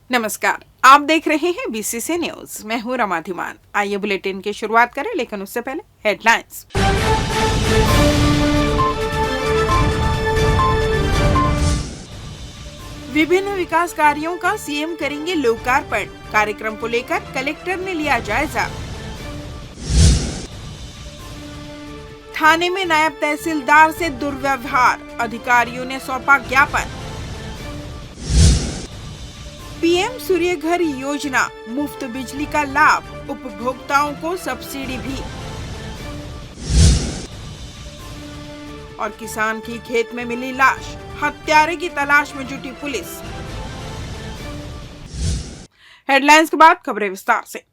नमस्कार, आप देख रहे हैं बीसीसी न्यूज। मैं हूं रमा धीमान। आइए बुलेटिन की शुरुआत करें, लेकिन उससे पहले हेडलाइंस। विभिन्न विकास कार्यों का सीएम करेंगे लोकार्पण। कार्यक्रम को लेकर कलेक्टर ने लिया जायजा। थाने में नायब तहसीलदार से दुर्व्यवहार, अधिकारियों ने सौंपा ज्ञापन। पीएम सूर्य घर योजना, मुफ्त बिजली का लाभ, उपभोक्ताओं को सब्सिडी भी। और किसान की खेत में मिली लाश, हत्यारे की तलाश में जुटी पुलिस। हेडलाइंस के बाद खबरें विस्तार से।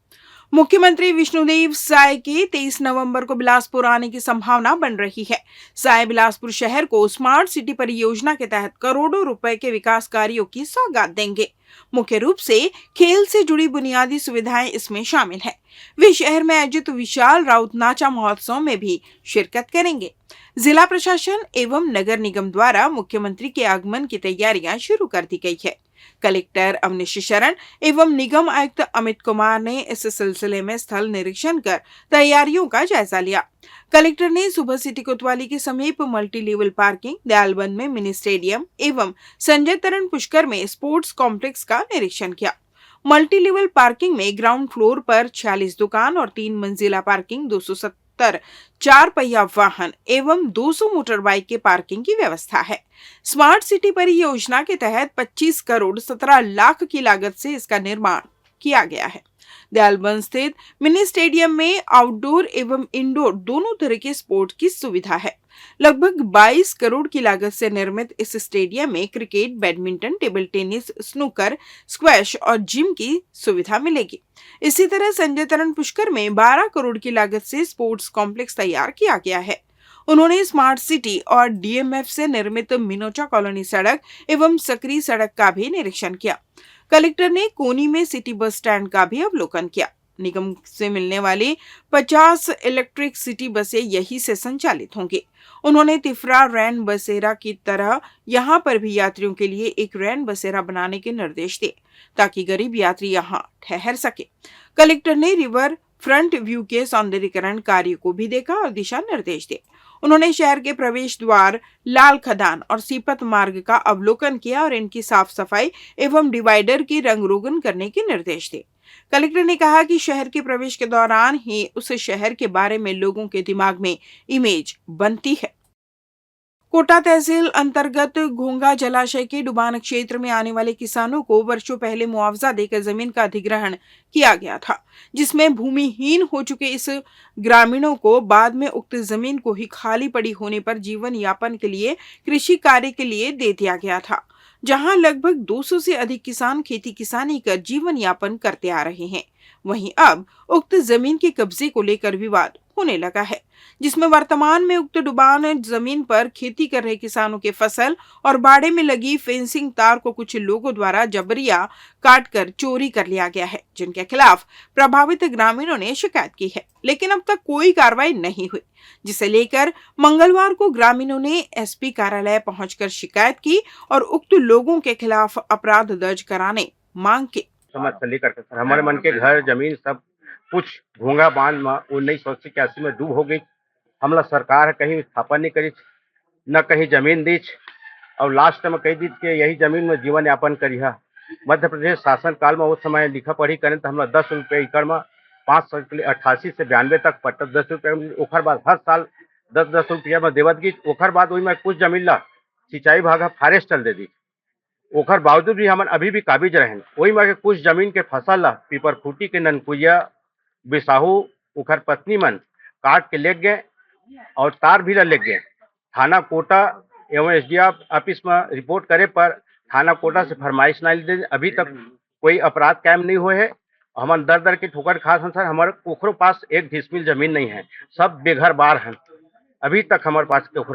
मुख्यमंत्री विष्णुदेव साय के 23 नवंबर को बिलासपुर आने की संभावना बन रही है। साय बिलासपुर शहर को स्मार्ट सिटी परियोजना के तहत करोड़ों रुपए के विकास कार्यों की सौगात देंगे। मुख्य रूप से खेल से जुड़ी बुनियादी सुविधाएं इसमें शामिल है। वे शहर में आयोजित विशाल राउत नाचा महोत्सव में भी शिरकत करेंगे। जिला प्रशासन एवं नगर निगम द्वारा मुख्यमंत्री के आगमन की तैयारियां शुरू कर दी गई है। कलेक्टर अवनीश शरण एवं निगम आयुक्त अमित कुमार ने इस सिलसिले में स्थल निरीक्षण कर तैयारियों का जायजा लिया। कलेक्टर ने सुबह सिटी कोतवाली के समीप मल्टी लेवल पार्किंग, दयालबंद में मिनी स्टेडियम एवं संजय तरण पुष्कर में स्पोर्ट्स कॉम्प्लेक्स का निरीक्षण किया। मल्टी लेवल पार्किंग में ग्राउंड फ्लोर पर 46 दुकान और 3 मंजिला पार्किंग, 270 4 पहिया वाहन एवं 200 मोटर बाइक के पार्किंग की व्यवस्था है। स्मार्ट सिटी परियोजना के तहत 25 करोड़ 17 लाख की लागत से इसका निर्माण किया गया है। दयालबंद स्थित मिनी स्टेडियम में आउटडोर एवं इंडोर दोनों तरह के स्पोर्ट की सुविधा है। लगभग 22 करोड़ की लागत से निर्मित इस स्टेडियम में cricket, badminton, table tennis, snooker, squash और जिम की सुविधा मिलेगी। इसी तरह संजय तरण पुष्कर में 12 करोड़ की लागत से स्पोर्ट्स कॉम्प्लेक्स तैयार किया गया है। उन्होंने स्मार्ट सिटी और डीएमएफ से निर्मित मिनोचा कॉलोनी सड़क एवं सकरी सड़क का भी निरीक्षण किया। कलेक्टर ने कोनी में सिटी बस स्टैंड का भी अवलोकन किया। निगम से मिलने वाली 50 इलेक्ट्रिक सिटी बसें यहीं से संचालित होंगी। उन्होंने तिफरा रैन बसेरा की तरह यहां पर भी यात्रियों के लिए एक रैन बसेरा बनाने के निर्देश दिए, ताकि गरीब यात्री यहां ठहर सके। कलेक्टर ने रिवर फ्रंट व्यू के सौंदर्यीकरण कार्य को भी देखा और दिशा निर्देश दिए। उन्होंने शहर के प्रवेश द्वार, लाल खदान और सीपत मार्ग का अवलोकन किया और इनकी साफ सफाई एवं डिवाइडर की रंग रोगन करने के निर्देश दिए। कलेक्टर ने कहा कि शहर के प्रवेश के दौरान ही उस शहर के बारे में लोगों के दिमाग में इमेज बनती है। कोटा तहसील अंतर्गत घोंगा जलाशय के डुबान क्षेत्र में आने वाले किसानों को वर्षों पहले मुआवजा देकर जमीन का अधिग्रहण किया गया था, जिसमें भूमिहीन हो चुके इस ग्रामीणों को बाद में उक्त जमीन को ही खाली पड़ी होने पर जीवन यापन के लिए कृषि कार्य के लिए दे दिया गया था। जहां लगभग 200 से अधिक किसान खेती किसानी कर जीवन यापन करते आ रहे हैं, वहीं अब उक्त जमीन के कब्जे को लेकर विवाद होने लगा है, जिसमें वर्तमान में उक्त डुबान जमीन पर खेती कर रहे किसानों के फसल और बाड़े में लगी फेंसिंग तार को कुछ लोगों द्वारा जबरिया काटकर चोरी कर लिया गया है, जिनके खिलाफ प्रभावित ग्रामीणों ने शिकायत की है, लेकिन अब तक कोई कार्रवाई नहीं हुई, जिसे लेकर मंगलवार को ग्रामीणों ने एसपी कार्यालय पहुंचकर शिकायत की और उक्त लोगों के खिलाफ अपराध दर्ज कराने मांग की। सर हमारे मन के घर जमीन सब कुछ घोंगा बांध में 1981 में डूब हो गई। हमला सरकार कहीं स्थापना नहीं करी, न कहीं जमीन दी और लास्ट में कही दी कि यही जमीन में जीवन यापन करी है। मध्य प्रदेश शासन काल में उस समय लिखा पढ़ी करें तो हमरा 10 रुपये एकड़ में 588 से 92 तक पट्टा 10 रुपये ओखर बाद हर साल 10-10 रुपया में देवत गई। ओखर बाद वही में कुछ जमीन ला सिंचाई विभाग फॉरेस्ट चल दे दी। ओखर बावजूद भी हमन अभी भी काबिज रहें। वही में कुछ जमीन के फसल ला पीपर खूटी के ननकुइया बिसाहू ओखर पत्नी मन काट के ले गए और तार भी ले गए। थाना कोटा एवं एसडीएफ ऑफिस में रिपोर्ट करे पर थाना कोटा से फरमाइश नहीं दे, अभी तक कोई अपराध कायम नहीं हुए है। हमन दर दर के ठोकर खास सर हमारे ओखरों पास एक डिसमिल जमीन नहीं है, सब बेघर बार हैं। अभी तक हमारे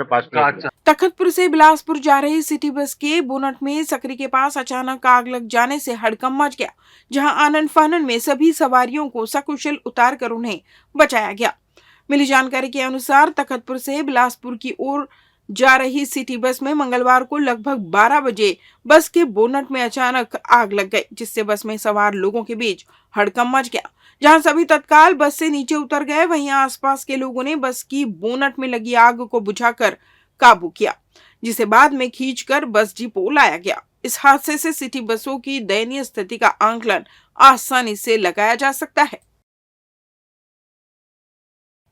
पास नहीं। तखतपुर से बिलासपुर जा रही सिटी बस के बोनट में सकरी के पास अचानक आग लग जाने से हड़कंप मच गया, जहां आनन फानन में सभी सवारियों को सकुशल उतारकर उन्हें बचाया गया। मिली जानकारी के अनुसार तखतपुर से बिलासपुर की ओर जा रही सिटी बस में मंगलवार को लगभग 12 बजे बस के बोनट में अचानक आग लग गई, जिससे बस में सवार लोगों के बीच हड़कंप मच गया। जहां सभी तत्काल बस से नीचे उतर गए, वहीं आसपास के लोगों ने बस की बोनट में लगी आग को बुझाकर काबू किया, जिसे बाद में खींचकर बस डिपो लाया गया। इस हादसे से सिटी बसों की दयनीय स्थिति का आंकलन आसानी से लगाया जा सकता है।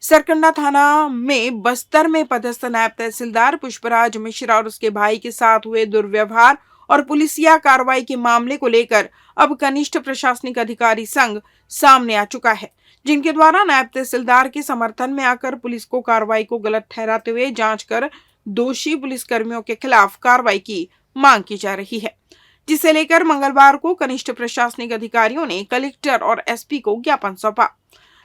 सरकंडा थाना में बस्तर में पदस्थ नायब तहसीलदार पुष्पराज मिश्रा और उसके भाई के साथ हुए दुर्व्यवहार और पुलिसिया कार्रवाई के मामले को लेकर अब कनिष्ठ प्रशासनिक अधिकारी संघ सामने आ चुका है, जिनके द्वारा नायब तहसीलदार के समर्थन में आकर पुलिस को कार्रवाई को गलत ठहराते हुए जांच कर दोषी पुलिसकर्मियों के खिलाफ कार्रवाई की मांग की जा रही है, जिसे लेकर मंगलवार को कनिष्ठ प्रशासनिक अधिकारियों ने कलेक्टर और एसपी को ज्ञापन सौंपा,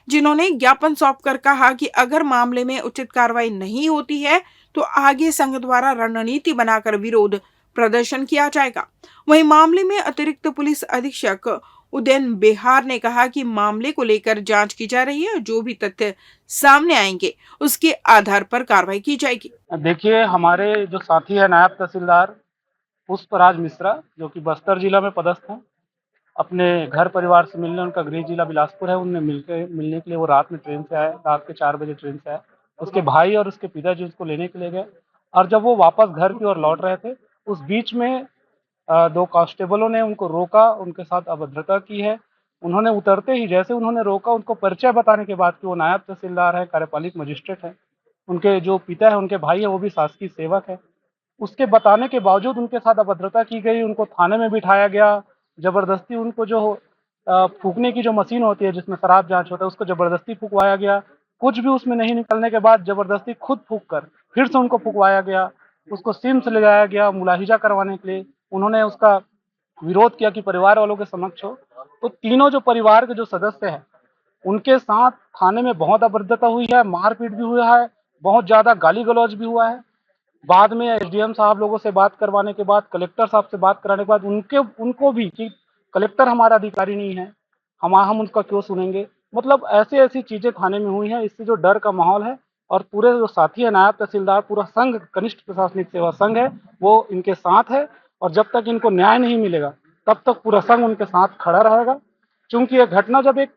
जिन्होंने ज्ञापन सौंपकर कहा कि अगर मामले में उचित कार्रवाई नहीं होती है तो आगे संघ द्वारा रणनीति बनाकर विरोध प्रदर्शन किया जाएगा। वहीं मामले में अतिरिक्त पुलिस अधीक्षक उदयन बेहार ने कहा कि मामले को लेकर जांच की जा रही है, जो भी तथ्य सामने आएंगे उसके आधार पर कार्रवाई की जाएगी। देखिए, हमारे जो साथी है नायब तहसीलदार पुष्पराज मिश्रा, जो कि बस्तर जिला में पदस्थ हैं, अपने घर परिवार से मिलने, उनका गृह जिला बिलासपुर है, उनने मिलने के लिए वो रात में ट्रेन से आए, रात के 4 बजे ट्रेन से आए। उसके भाई और उसके पिताजी उसको लेने के लिए गए, और जब वो वापस घर की ओर लौट रहे थे, उस बीच में 2 कांस्टेबलों ने उनको रोका, उनके साथ अभद्रता की है। उन्होंने उतरते ही जैसे उन्होंने रोका, उनको परिचय बताने के बाद कि वो नायब तहसीलदार है, कार्यपालिक मजिस्ट्रेट है, उनके जो पिता है, उनके भाई है, वो भी शासकीय सेवक है, उसके बताने के बावजूद उनके साथ अभद्रता की गई। उनको थाने में बिठाया गया, ज़बरदस्ती उनको जो फूँकने की जो मशीन होती है जिसमें शराब जाँच होता है, उसको ज़बरदस्ती फूँकवाया गया। कुछ भी उसमें नहीं निकलने के बाद ज़बरदस्ती खुद फूँक कर फिर से उनको फूँकवाया गया। उसको सिम्स ले जाया गया मुलाहिजा करवाने के लिए। उन्होंने उसका विरोध किया कि परिवार वालों के समक्ष हो। तो तीनों जो परिवार के जो सदस्य हैं, उनके साथ थाने में बहुत अभद्रता हुई है, मारपीट भी हुआ है, बहुत ज़्यादा गाली-गलौज भी हुआ है। बाद में एसडीएम साहब लोगों से बात करवाने के बाद, कलेक्टर साहब से बात कराने के बाद उनको भी कि कलेक्टर हमारा अधिकारी नहीं है, हम उनका क्यों सुनेंगे। मतलब ऐसी चीज़ें थाने में हुई हैं। इससे जो डर का माहौल है, और पूरे जो साथी है नायब तहसीलदार, पूरा संघ, कनिष्ठ प्रशासनिक सेवा संघ है, वो इनके साथ है, और जब तक इनको न्याय नहीं मिलेगा तब तक पूरा संघ उनके साथ खड़ा रहेगा। क्योंकि ये घटना जब एक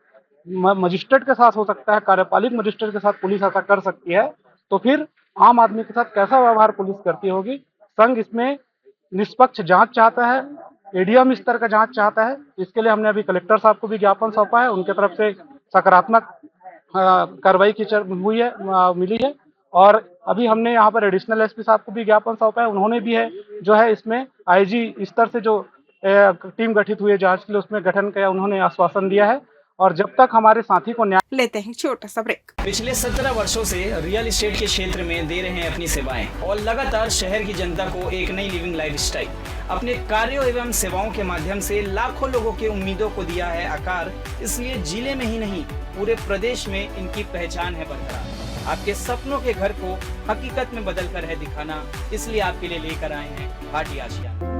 मजिस्ट्रेट के साथ हो सकता है, कार्यपालिक मजिस्ट्रेट के साथ पुलिस ऐसा कर सकती है, तो फिर आम आदमी के साथ कैसा व्यवहार पुलिस करती होगी। संघ इसमें निष्पक्ष जांच चाहता है, एडीएम स्तर का जांच चाहता है। इसके लिए हमने अभी कलेक्टर साहब को भी ज्ञापन सौंपा है। उनके तरफ से सकारात्मक कार्रवाई की मिली है, और अभी हमने यहाँ पर एडिशनल एसपी साहब को भी ज्ञापन सौंपा है। उन्होंने भी जो है इसमें आईजी स्तर से जो टीम गठित हुई है जांच के लिए, उसमें गठन का उन्होंने आश्वासन दिया है। और जब तक हमारे साथी को न्याय लेते हैं छोटा सा ब्रेक। पिछले 17 वर्षों से रियल एस्टेट के क्षेत्र में दे रहे हैं अपनी सेवाएं, और लगातार शहर की जनता को एक नई लिविंग लाइफस्टाइल। अपने कार्यों एवं सेवाओं के माध्यम से लाखों लोगों की उम्मीदों को दिया है आकार। इसलिए जिले में ही नहीं, पूरे प्रदेश में इनकी पहचान है बरकरार। आपके सपनों के घर को हकीकत में बदल कर है दिखाना, इसलिए आपके लिए लेकर आए हैं भाटी आशिया।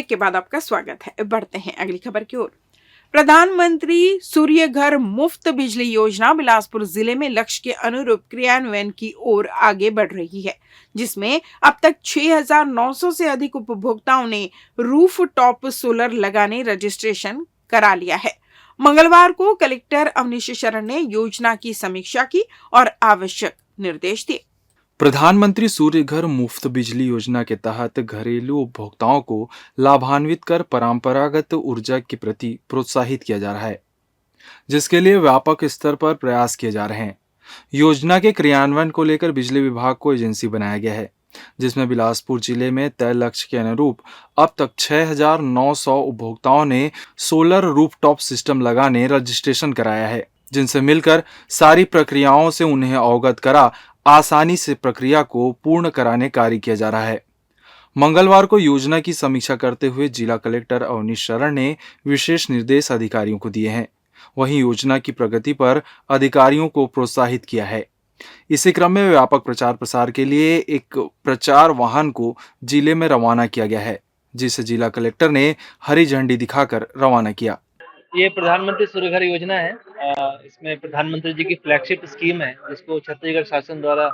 के बाद आपका स्वागत है। बढ़ते हैं अगली खबर की ओर। प्रधानमंत्री सूर्य घर मुफ्त बिजली योजना बिलासपुर जिले में लक्ष्य के अनुरूप क्रियान्वयन की ओर आगे बढ़ रही है, जिसमें अब तक 6,900 से अधिक उपभोक्ताओं ने रूफ टॉप सोलर लगाने रजिस्ट्रेशन करा लिया है। मंगलवार को कलेक्टर अवनीश शरण ने योजना की समीक्षा की और आवश्यक निर्देश दिए। प्रधानमंत्री सूर्य घर मुफ्त बिजली योजना के तहत घरेलू उपभोक्ताओं को लाभान्वित कर परंपरागत ऊर्जा के प्रति प्रोत्साहित किया जा रहा है, जिसके लिए व्यापक स्तर पर प्रयास किए जा रहे हैं। योजना के क्रियान्वयन को लेकर बिजली विभाग को एजेंसी बनाया गया है, जिसमें बिलासपुर जिले में तय लक्ष्य के अनुरूप अब तक 6,900 उपभोक्ताओं ने सोलर रूफटॉप सिस्टम लगाने रजिस्ट्रेशन कराया है, जिनसे मिलकर सारी प्रक्रियाओं से उन्हें अवगत करा आसानी से प्रक्रिया को पूर्ण कराने कार्य किया जा रहा है। मंगलवार को योजना की समीक्षा करते हुए जिला कलेक्टर अवनीश शरण ने विशेष निर्देश अधिकारियों को दिए हैं। वहीं योजना की प्रगति पर अधिकारियों को प्रोत्साहित किया है। इसी क्रम में व्यापक प्रचार प्रसार के लिए एक प्रचार वाहन को जिले में रवाना किया गया है, जिसे जिला कलेक्टर ने हरी झंडी दिखाकर रवाना किया। ये प्रधानमंत्री सूर्य घर योजना है। इसमें प्रधानमंत्री जी की फ्लैगशिप स्कीम है, जिसको छत्तीसगढ़ शासन द्वारा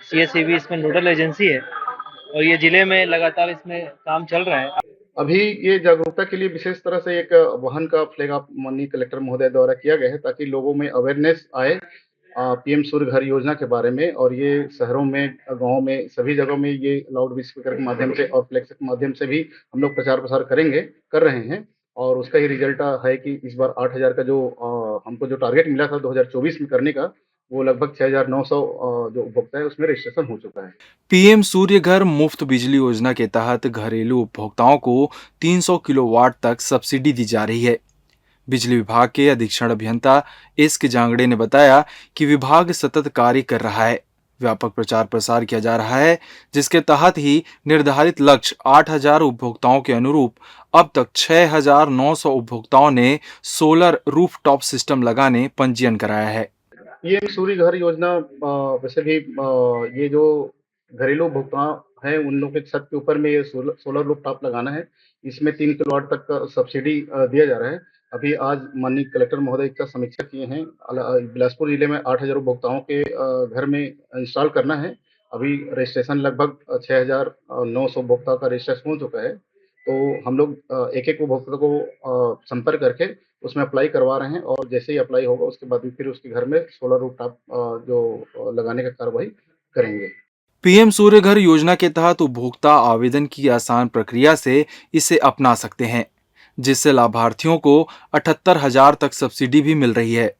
CSEB इसमें नोडल एजेंसी है और ये जिले में लगातार इसमें काम चल रहा है। अभी ये जागरूकता के लिए विशेष तरह से एक वाहन का फ्लैग ऑफ माननीय कलेक्टर महोदय द्वारा किया गया है, ताकि लोगों में अवेयरनेस आए PM सूर्य घर योजना के बारे में। और ये शहरों में, गाँव में, सभी जगहों में ये लाउड स्पीकर के माध्यम से और फ्लैक्स के माध्यम से भी हम लोग प्रचार प्रसार कर रहे हैं। और उसका ही रिजल्ट है कि इस बार 8,000 का जो हमको जो टारगेट मिला था 2024 में करने का, वो लगभग 6,900 जो उपभोक्ता है उसमें रजिस्ट्रेशन हो चुका है। PM सूर्य घर मुफ्त बिजली योजना के तहत घरेलू उपभोक्ताओं को 300 किलोवाट तक सब्सिडी दी जा रही है। बिजली विभाग के अधीक्षण अभियंता एस.के. जांगड़े ने बताया कि विभाग सतत कार्य कर रहा है, व्यापक प्रचार प्रसार किया जा रहा है, जिसके तहत ही निर्धारित लक्ष्य 8,000 उपभोक्ताओं के अनुरूप अब तक 6,900 उपभोक्ताओं ने सोलर रूफटॉप सिस्टम लगाने पंजीयन कराया है। PM सूर्य घर योजना वैसे भी ये जो घरेलू उपभोक्ता हैं उन लोगों के छत के ऊपर में ये सोलर रूफटॉप लगाना है। इसमें 3 किलोवाट तक का सब्सिडी दिया जा रहा है। अभी आज माननीय कलेक्टर महोदय का समीक्षा किए हैं। बिलासपुर जिले में 8,000 उपभोक्ताओं के घर में इंस्टॉल करना है। अभी रजिस्ट्रेशन लगभग 6,900 उपभोक्ताओं का रजिस्ट्रेशन हो चुका है। तो हम लोग एक उपभोक्ता को संपर्क करके उसमें अप्लाई करवा रहे हैं, और जैसे ही अप्लाई होगा उसके बाद फिर उसके घर में सोलर रूफटॉप जो लगाने का कार्रवाई करेंगे। PM सूर्य घर योजना के तहत उपभोक्ता आवेदन की आसान प्रक्रिया से इसे अपना सकते हैं, जिससे लाभार्थियों को 78,000 तक सब्सिडी भी मिल रही है।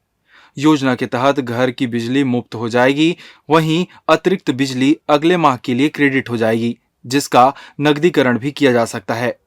योजना के तहत घर की बिजली मुफ्त हो जाएगी, वहीं अतिरिक्त बिजली अगले माह के लिए क्रेडिट हो जाएगी, जिसका नकदीकरण भी किया जा सकता है।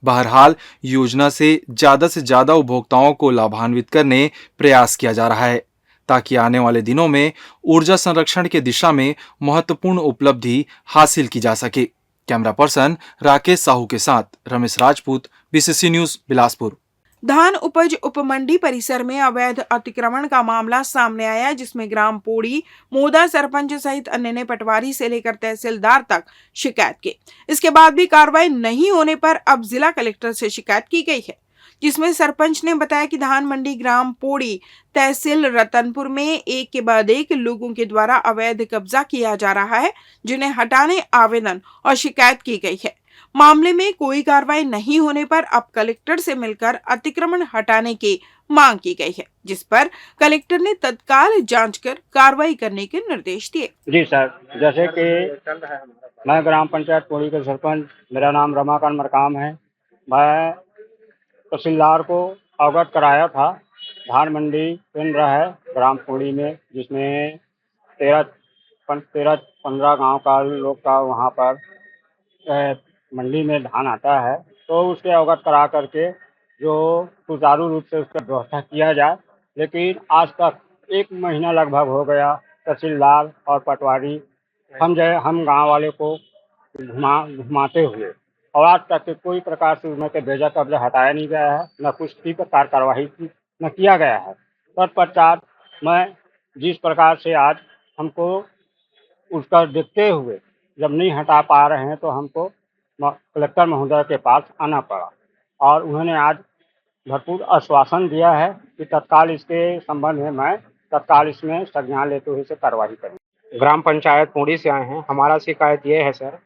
बहरहाल योजना से ज्यादा उपभोक्ताओं को लाभान्वित करने प्रयास किया जा रहा है, ताकि आने वाले दिनों में ऊर्जा संरक्षण के दिशा में महत्वपूर्ण उपलब्धि हासिल की जा सके। कैमरा पर्सन राकेश साहू के साथ रमेश राजपूत, BCC न्यूज, बिलासपुर। धान उपज उपमंडी परिसर में अवैध अतिक्रमण का मामला सामने आया, जिसमें ग्राम पोड़ी, मोदा सरपंच सहित अन्य ने पटवारी से लेकर तहसीलदार तक शिकायत की। इसके बाद भी कार्रवाई नहीं होने पर अब जिला कलेक्टर से शिकायत की गई है, जिसमें सरपंच ने बताया कि धान मंडी ग्राम पोड़ी तहसील रतनपुर में एक के बाद एक लोगों के द्वारा अवैध कब्जा किया जा रहा है, जिन्हें हटाने आवेदन और शिकायत की गई है। मामले में कोई कार्रवाई नहीं होने पर अब कलेक्टर से मिलकर अतिक्रमण हटाने की मांग की गई है, जिस पर कलेक्टर ने तत्काल जांच कर कार्रवाई करने के निर्देश दिए। जी सर, जैसे कि मैं ग्राम पंचायत पोड़ी का सरपंच, मेरा नाम रमाकांत मरकाम है। मैं तहसीलदार को अवगत कराया था धान मंडी केंद्र है ग्राम पोड़ी में, जिसमें 13-15 गांव का लोग का वहां पर मंडी में धान आता है। तो उसके अवगत करा करके जो सुचारू रूप से उसका व्यवस्था किया जाए, लेकिन आज तक 1 महीना लगभग हो गया तहसीलदार और पटवारी हम गांव वाले को घुमाते हुए, और आज तक के कोई प्रकार से उनके बेजा कब्जा हटाया नहीं गया है, न कुछ भी प्रकार कार्रवाई न किया गया है। तत्पश्चात मैं जिस प्रकार से आज हमको उसका देखते हुए जब नहीं हटा पा रहे हैं, तो हमको कलेक्टर महोदय के पास आना पड़ा और उन्होंने आज भरपूर आश्वासन दिया है कि तत्काल इसके संबंध में मैं तत्काल इसमें संज्ञान लेते हुए इसे कार्रवाई करूँगा। ग्राम पंचायत पुड़ी से आए हैं। हमारा शिकायत ये है सर,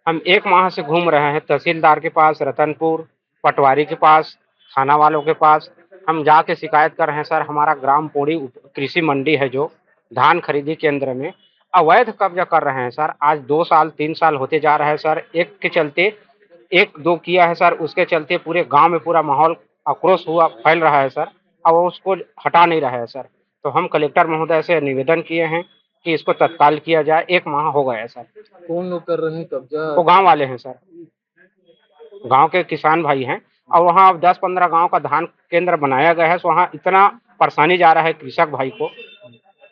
हम 1 माह से घूम रहे हैं तहसीलदार के पास, रतनपुर, पटवारी के पास, थाना वालों के पास। हम जाके शिकायत कर रहे हैं सर, हमारा ग्राम पुड़ी कृषि मंडी है जो धान खरीदी केंद्र में अवैध कब्जा कर रहे हैं सर। आज 2 साल 3 साल होते जा रहे हैं सर। एक के चलते 1-2 किया है सर, उसके चलते पूरे गांव में पूरा माहौल आक्रोश फैल रहा है सर, और वो उसको हटा नहीं रहा है सर। तो हम कलेक्टर महोदय से निवेदन किए हैं कि इसको तत्काल किया जाए। 1 माह हो गया है सर। कौन लोग कर रहे हैं कब्जा? वो गांव वाले हैं सर, गांव के किसान भाई हैं। और वहाँ 10-15 गांव का धान केंद्र बनाया गया है, तो वहाँ इतना परेशानी जा रहा है कृषक भाई को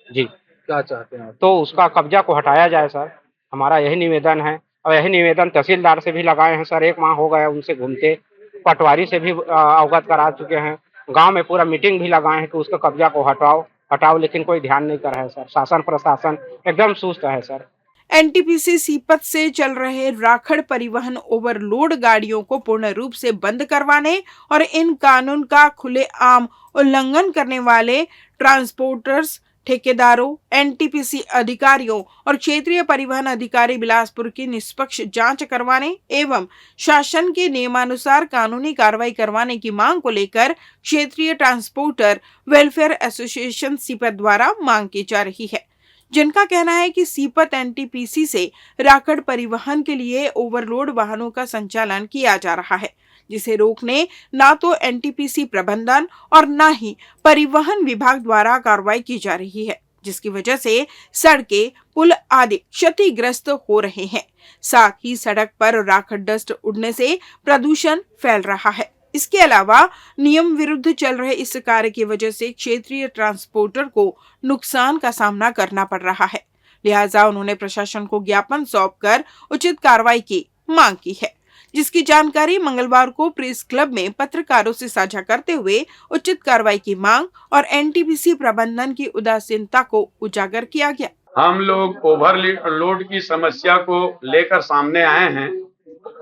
जी। क्या चाहते हैं आप? तो उसका कब्जा को हटाया जाए सर, हमारा यही निवेदन है। और यही निवेदन तहसीलदार से भी लगाए हैं सर, 1 माह हो गया उनसे घूमते। पटवारी से भी अवगत करा चुके हैं। गांव में पूरा मीटिंग भी लगाए हैं कि उसका कब्जा को हटाओ, लेकिन कोई ध्यान नहीं कर रहा है सर। शासन प्रशासन एकदम सुस्त है सर। एनटीपीसी सीपत से चल रहे राखड़ परिवहन ओवरलोड गाड़ियों को पूर्ण रूप से बंद करवाने और इन कानून का खुलेआम उल्लंघन करने वाले ट्रांसपोर्टर्स, ठेकेदारों, एनटीपीसी अधिकारियों और क्षेत्रीय परिवहन अधिकारी बिलासपुर की निष्पक्ष जांच करवाने एवं शासन के नियमानुसार कानूनी कार्रवाई करवाने की मांग को लेकर क्षेत्रीय ट्रांसपोर्टर वेलफेयर एसोसिएशन सीपत द्वारा मांग की जा रही है, जिनका कहना है कि सीपत एनटीपीसी से राखड़ परिवहन के लिए ओवरलोड वाहनों का संचालन किया जा रहा है, जिसे रोकने ना तो एनटीपीसी प्रबंधन और ना ही परिवहन विभाग द्वारा कार्रवाई की जा रही है, जिसकी वजह से सड़कें, पुल आदि क्षतिग्रस्त हो रहे हैं। साथ ही सड़क पर राखड़ डस्ट उड़ने से प्रदूषण फैल रहा है। इसके अलावा नियम विरुद्ध चल रहे इस कार्य की वजह से क्षेत्रीय ट्रांसपोर्टर को नुकसान का सामना करना पड़ रहा है। लिहाजा उन्होंने प्रशासन को ज्ञापन सौंपकर उचित कार्रवाई की मांग की है, जिसकी जानकारी मंगलवार को प्रेस क्लब में पत्रकारों से साझा करते हुए उचित कार्रवाई की मांग और एनटीपीसी प्रबंधन की उदासीनता को उजागर किया गया। हम लोग ओवरलोड की समस्या को लेकर सामने आए हैं।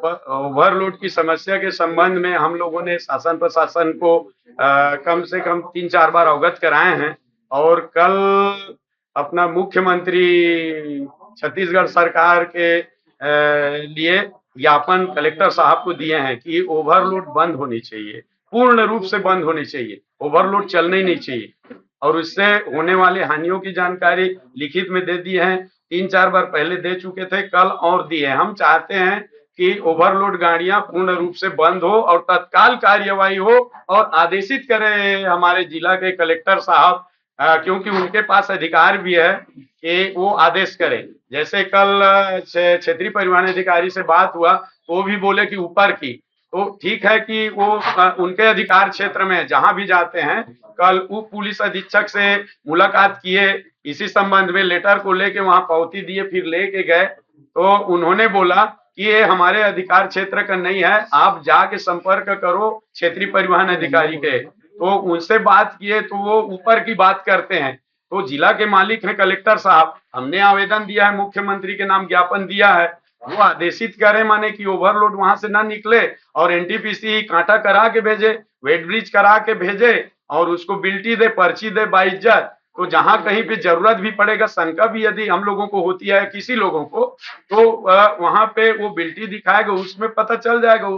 ओवरलोड की समस्या के संबंध में हम लोगों ने शासन प्रशासन को कम से कम 3-4 बार अवगत कराए हैं और कल अपना मुख्यमंत्री छत्तीसगढ़ सरकार के लिए ज्ञापन कलेक्टर साहब को दिए हैं कि ओवरलोड बंद होनी चाहिए, पूर्ण रूप से बंद होनी चाहिए, ओवरलोड चलना ही नहीं चाहिए। और उससे होने वाले हानियों की जानकारी लिखित में दे दी है। 3-4 बार पहले दे चुके थे, कल और दिए। हम चाहते हैं कि ओवरलोड गाड़ियां पूर्ण रूप से बंद हो और तत्काल कार्यवाही हो और आदेशित करें हमारे जिला के कलेक्टर साहब, क्योंकि उनके पास अधिकार भी है कि वो आदेश करें। जैसे कल क्षेत्रीय परिवहन अधिकारी से बात हुआ तो वो भी बोले कि ऊपर की, तो ठीक है कि वो उनके अधिकार क्षेत्र में जहां भी जाते हैं। कल उप पुलिस अधीक्षक से मुलाकात किए, इसी संबंध में लेटर को लेके वहां पावती दिए, फिर लेके गए तो उन्होंने बोला कि ये हमारे अधिकार क्षेत्र का नहीं है, आप जाके संपर्क करो क्षेत्रीय परिवहन अधिकारी के। तो उनसे बात किए तो वो ऊपर की बात करते हैं। तो जिला के मालिक हैं कलेक्टर साहब, हमने आवेदन दिया है, मुख्यमंत्री के नाम ज्ञापन दिया है, वो आदेशित करे माने कि ओवरलोड वहां से ना निकले और एनटीपीसी कांटा करा के भेजे, वेट ब्रिज करा के भेजे और उसको बिल्टी दे, पर्ची दे बाइज्जत। तो जहां कहीं पे जरूरत भी पड़ेगा, शंका भी यदि हम लोगों को होती है किसी लोगों को, तो वहां पे वो बिल्टी दिखाएगा, उसमें पता चल जाएगा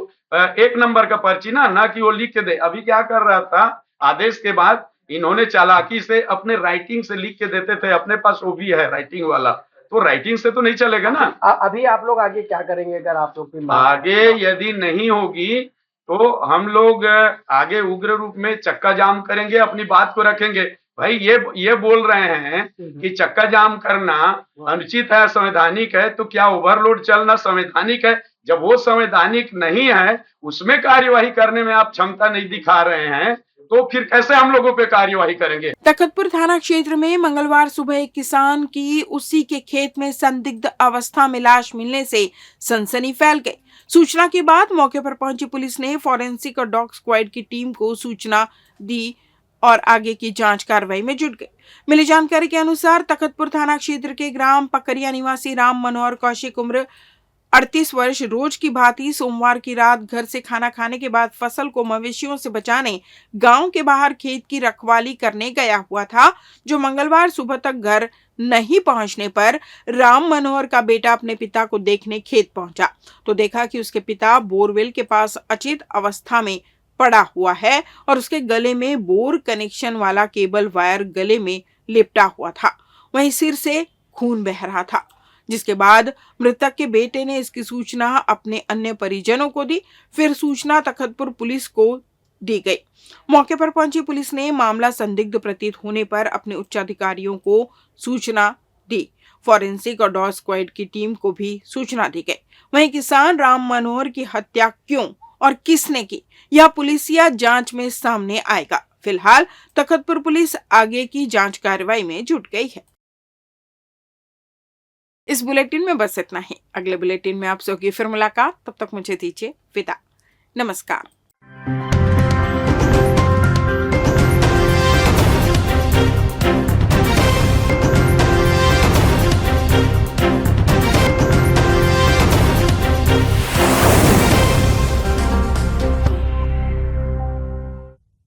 1 नंबर का पर्ची ना कि वो लिख के दे। अभी क्या कर रहा था, आदेश के बाद इन्होंने चालाकी से अपने राइटिंग से लिख के देते थे, अपने पास वो भी है राइटिंग वाला, तो राइटिंग से तो नहीं चलेगा ना। अभी आप लोग आगे क्या करेंगे अगर आप लोग की आगे यदि नहीं होगी तो हम लोग आगे उग्र रूप में चक्का जाम करेंगे, अपनी बात को रखेंगे। भाई ये बोल रहे हैं कि चक्का जाम करना अनुचित है, संवैधानिक है, तो क्या ओवरलोड चलना संवैधानिक है? जब वो संवैधानिक नहीं है, उसमें कार्यवाही करने में आप क्षमता नहीं दिखा रहे हैं, तो फिर कैसे हम लोगों पे कार्यवाही करेंगे? तखतपुर थाना क्षेत्र में मंगलवार सुबह एक किसान की उसी के खेत में संदिग्ध अवस्था में लाश मिलने से सनसनी फैल गई। सूचना के बाद मौके पर पहुंची पुलिस ने फॉरेंसिक और डॉग स्क्वाड की टीम को सूचना दी और आगे की जांच कार्रवाई में जुट गए। मिली जानकारी के अनुसार तखतपुर थाना क्षेत्र के ग्राम पकरिया निवासी राम मनोहर कौशिक उम्र 38 वर्ष रोज की भांति सोमवार की रात घर से खाना खाने के बाद फसल को मवेशियों से बचाने गांव के बाहर खेत की रखवाली करने गया हुआ था, जो मंगलवार सुबह तक घर नहीं पहुंचने पर राम मनोहर का बेटा अपने पिता को देखने खेत पहुंचा तो देखा कि उसके पिता बोरवेल के पास अचेत अवस्था में पड़ा हुआ है और उसके गले में बोर कनेक्शन वाला केबल वायर गले में लिपटा हुआ था। वहीं सिर से खून बह रहा था, जिसके बाद मृतक के बेटे ने इसकी सूचना अपने अन्य परिजनों को दी। फिर सूचना तखतपुर पुलिस को दी गई। मौके पर पहुंची पुलिस ने मामला संदिग्ध प्रतीत होने पर अपने उच्च अधिकारियों को सूचना दी। फॉरेंसिक और डॉग स्क्वाड की टीम को भी सूचना दी गई। वहीं किसान राम मनोहर की हत्या क्यों और किसने की, यह पुलिसिया जांच में सामने आएगा। फिलहाल तखतपुर पुलिस आगे की जांच कार्रवाई में जुट गई है। इस बुलेटिन में बस इतना ही। अगले बुलेटिन में आपसे होगी फिर मुलाकात। तब तक मुझे दीजिए विदा। नमस्कार।